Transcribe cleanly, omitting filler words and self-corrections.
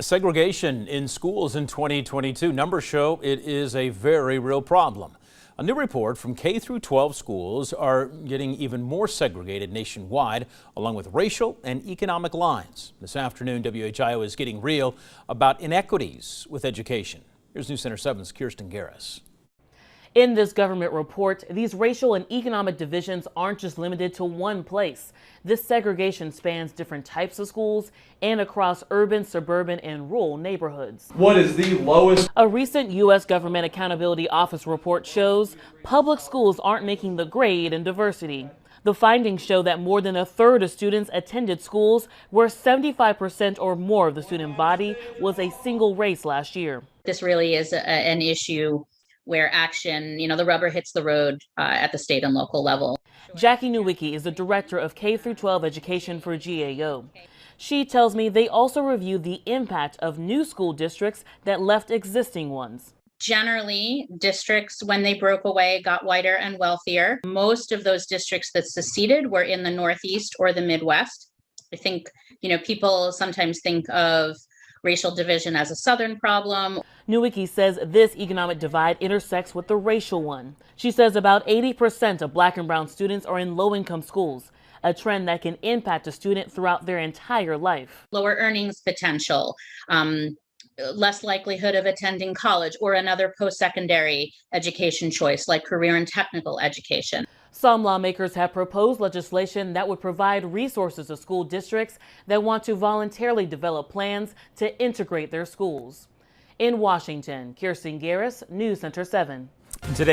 Segregation in schools in 2022. Numbers show it is a very real problem. A new report from K through 12 schools are getting even more segregated nationwide, along with racial and economic lines. This afternoon, WHIO is getting real about inequities with education. Here's News Center 7's Kirstin Garriss. In this government report, these racial and economic divisions aren't just limited to one place. This segregation spans different types of schools and across urban, suburban, and rural neighborhoods. What is the lowest? A recent U.S. Government Accountability Office report shows public schools aren't making the grade in diversity. The findings show that more than a third of students attended schools where 75% or more of the student body was a single race last year. This really is an issue where action, the rubber hits the road at the state and local level. Jackie Nowicki is the director of K through 12 education for GAO. She tells me they also review the impact of new school districts that left existing ones. Generally, districts, when they broke away, got whiter and wealthier. Most of those districts that seceded were in the Northeast or the Midwest. I think, people sometimes think of racial division as a Southern problem. Nowicki says this economic divide intersects with the racial one. She says about 80% of Black and brown students are in low-income schools, a trend that can impact a student throughout their entire life. Lower earnings potential, less likelihood of attending college or another post-secondary education choice like career and technical education. Some lawmakers have proposed legislation that would provide resources to school districts that want to voluntarily develop plans to integrate their schools. In Washington, Kirstin Garriss, News Center 7. Today.